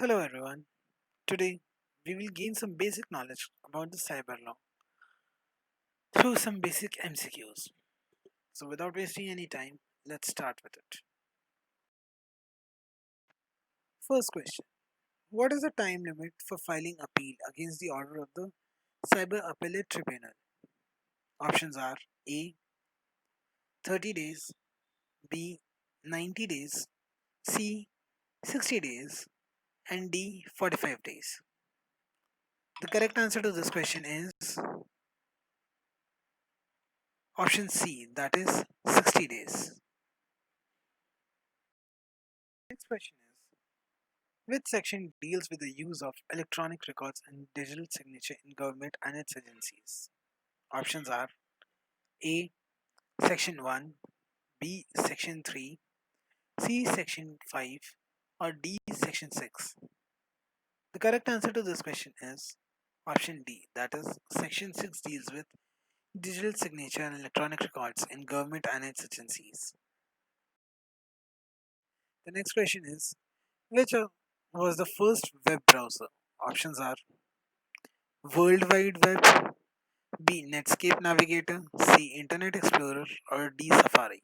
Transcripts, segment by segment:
Hello everyone. Today we will gain some basic knowledge about the cyber law through some basic MCQs. So without wasting any time, let's start with it. First question. What is the time limit for filing appeal against the order of the Cyber Appellate Tribunal? Options are A 30 days, B 90 days, C 60 days, and D 45 days. The correct answer to this question is option C, that is 60 days. Next question is, which section deals with the use of electronic records and digital signature in government and its agencies? Options are A. Section 1, B. Section 3, C. Section 5, or D. Section 6. The correct answer to this question is option D, that is, Section 6 deals with digital signature and electronic records in government and its agencies. The next question is, which was the first web browser? Options are World Wide Web, B. Netscape Navigator, C. Internet Explorer, or D. Safari?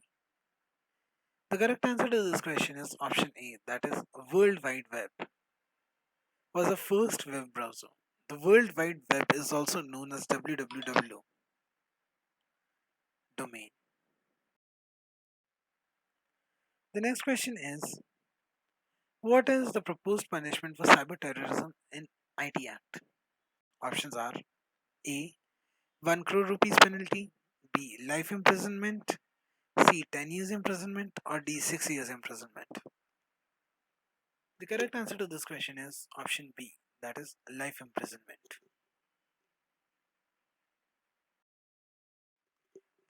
The correct answer to this question is option A, that is World Wide Web, was the first web browser. The World Wide Web is also known as www domain. The next question is, what is the proposed punishment for cyber terrorism in IT Act? Options are A. 1 crore rupees penalty, B. Life imprisonment, C. 10 years imprisonment, or D. 6 years imprisonment? The correct answer to this question is option B, that is life imprisonment.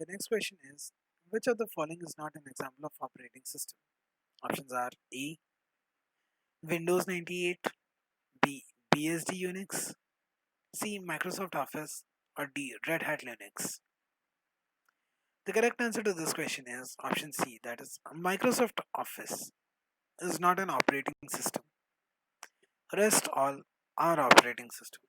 The next question is, which of the following is not an example of operating system? Options are A. Windows 98, B. BSD Unix, C. Microsoft Office, or D. Red Hat Linux? The correct answer to this question is option C, that is Microsoft Office is not an operating system. Rest all are operating system.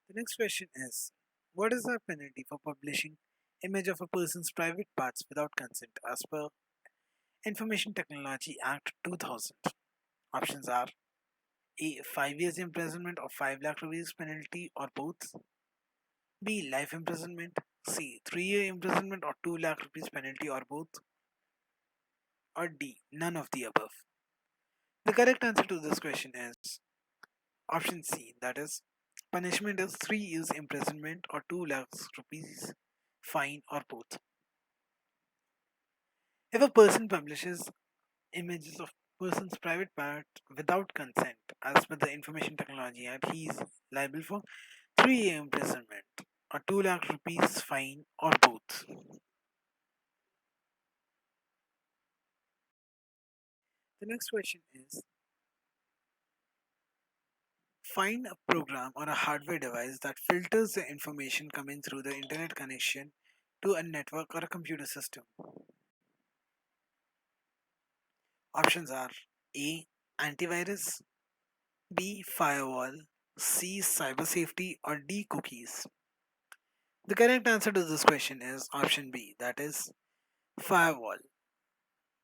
The next question is, what is the penalty for publishing image of a person's private parts without consent as per Information Technology Act 2000? Options are A. 5 years imprisonment or 5 lakh rupees penalty or both, B. Life imprisonment, C. 3-year imprisonment or 2 lakh rupees penalty or both, or D. None of the above. The correct answer to this question is option C, that is punishment is 3 years imprisonment or 2 lakhs rupees fine or both. If a person publishes images of person's private part without consent as per the Information Technology Act, he is liable for 3-year imprisonment or 2 lakh rupees fine or both. The next question is, find a program or a hardware device that filters the information coming through the internet connection to a network or a computer system. Options are A. Antivirus, B. Firewall, C. Cyber safety, or D. Cookies. The correct answer to this question is option B, that is firewall.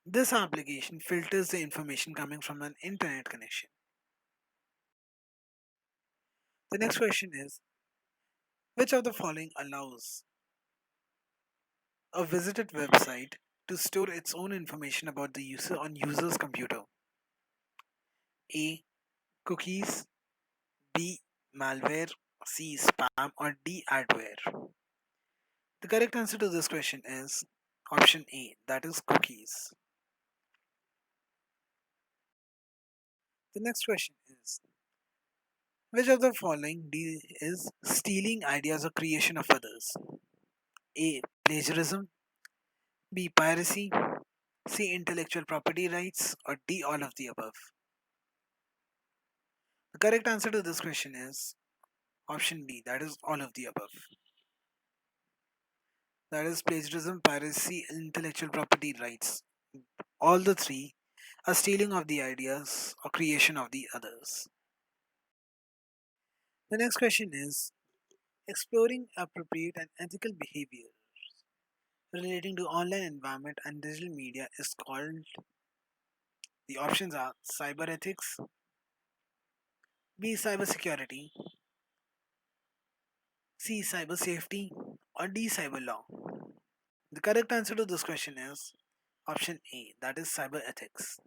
This application filters the information coming from an internet connection. The next question is, which of the following allows a visited website to store its own information about the user on user's computer? A. Cookies, B. Malware, C. Spam, or D. Adware? The correct answer to this question is option A, that is cookies. The next question is, which of the following is stealing ideas or creation of others? A. Plagiarism, B. Piracy, C. Intellectual property rights, or D. All of the above? The correct answer to this question is option B, that is all of the above. That is plagiarism, piracy, and intellectual property rights. All the three a stealing of the ideas or creation of the others. The next question is exploring appropriate and ethical behavior relating to online environment and digital media is called, the options are cyber ethics, B cyber security, C cyber safety, or D cyber law. The correct answer to this question is option A, that is cyber ethics.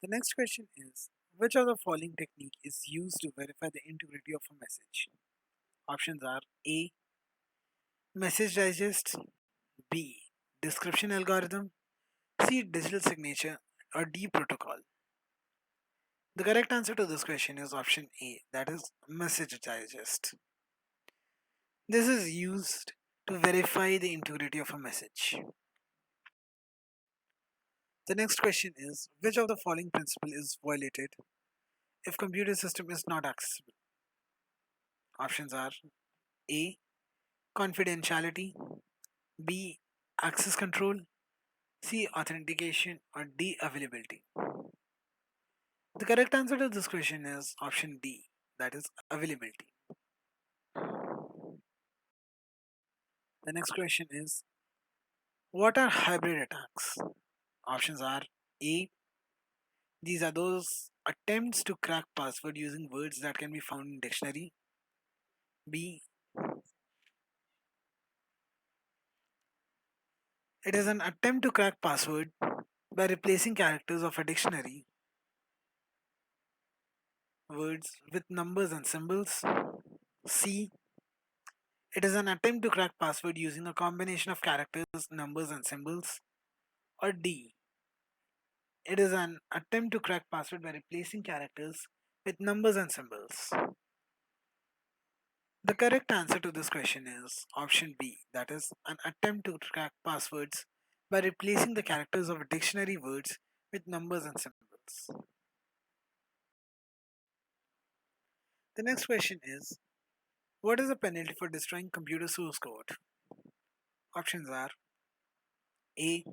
The next question is which of the following technique is used to verify the integrity of a message? Options are A, message digest, B, description algorithm, C, digital signature, or D, protocol. The correct answer to this question is option A, that is message digest. This is used to verify the integrity of a message. The next question is which of the following principle is violated if computer system is not accessible? Options are A, confidentiality, B, access control, C, authentication, or D, availability. The correct answer to this question is option D, that is availability. The next question is what are hybrid attacks? Options are A, these are those attempts to crack password using words that can be found in dictionary. B, it is an attempt to crack password by replacing characters of a dictionary words with numbers and symbols. C, it is an attempt to crack password using a combination of characters, numbers and symbols. Or D, it is an attempt to crack password by replacing characters with numbers and symbols. The correct answer to this question is option B, that is an attempt to crack passwords by replacing the characters of dictionary words with numbers and symbols. The next question is what is the penalty for destroying computer source code? Options are A,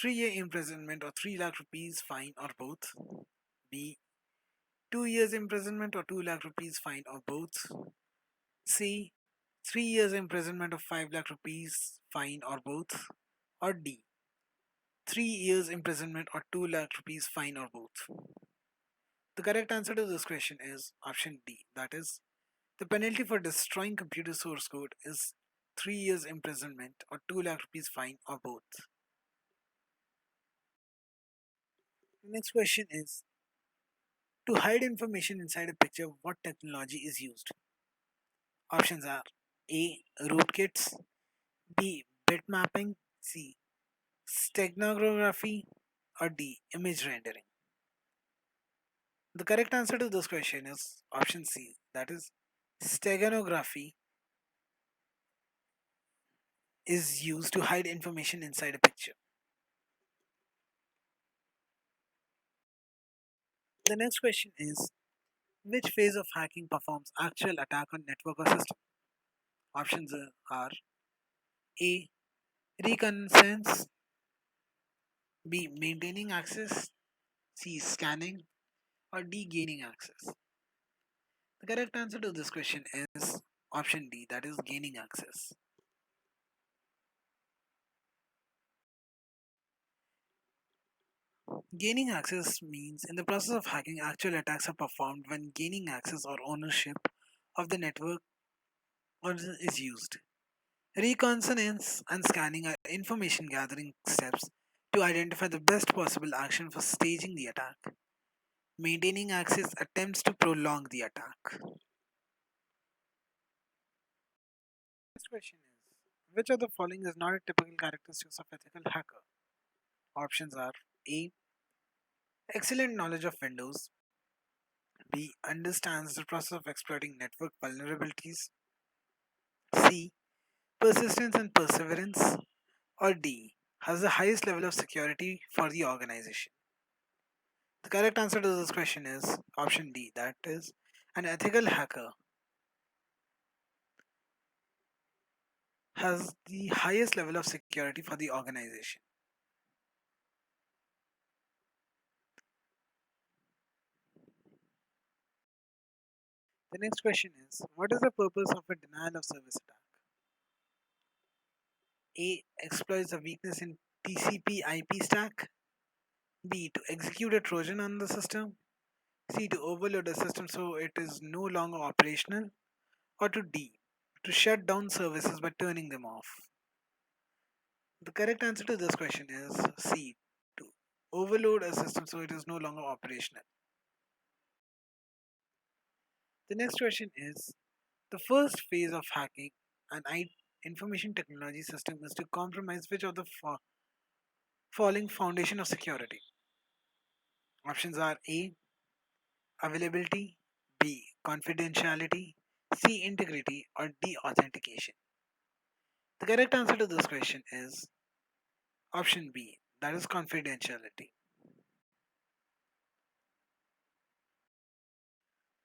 3-year imprisonment or 3 lakh rupees fine or both. B, 2 years imprisonment or 2 lakh rupees fine or both. C, 3 years imprisonment or 5 lakh rupees fine or both. Or D, 3 years imprisonment or 2 lakh rupees fine or both. The correct answer to this question is option D, that is the penalty for destroying computer source code is 3 years imprisonment or 2 lakh rupees fine or both. The next question is to hide information inside a picture, what technology is used? Options are A, rootkits, B, bit mapping, C, steganography, or D, image rendering. The correct answer to this question is option C, that is steganography is used to hide information inside a picture. The next question is which phase of hacking performs actual attack on network or system? Options are A, reconnaissance, B, maintaining access, C, scanning, or D, gaining access. The correct answer to this question is option D, that is gaining access. Gaining access means in the process of hacking, actual attacks are performed when gaining access or ownership of the network or is used. Reconnaissance and scanning are information gathering steps to identify the best possible action for staging the attack. Maintaining access attempts to prolong the attack. Next question is which of the following is not a typical characteristics of ethical hacker? Options are A, excellent knowledge of Windows, B, understands the process of exploiting network vulnerabilities, C, persistence and perseverance, or D, has the highest level of security for the organization. The correct answer to this question is option D, that is an ethical hacker has the highest level of security for the organization? The next question is, what is the purpose of a denial of service attack? A. Exploits a weakness in TCP IP stack. B. To execute a Trojan on the system. C. To overload a system so it is no longer operational. Or to D. To shut down services by turning them off. The correct answer to this question is C. To overload a system so it is no longer operational. The next question is, the first phase of hacking an information technology system is to compromise which of the following foundation of security. Options are A. Availability, B. Confidentiality, C. Integrity, or D. Authentication. The correct answer to this question is option B, that is confidentiality.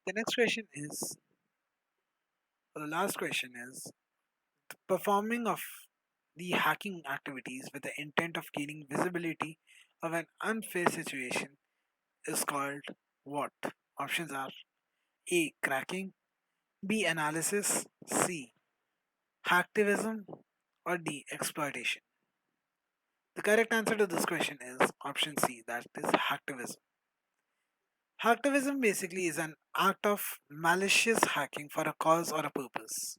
The next question is, or the last question is, the performing of the hacking activities with the intent of gaining visibility of an unfair situation is called what? Options are A. Cracking, B. Analysis, C. Hacktivism, or D. Exploitation. The correct answer to this question is option C, that is hacktivism. Hacktivism basically is an act of malicious hacking for a cause or a purpose.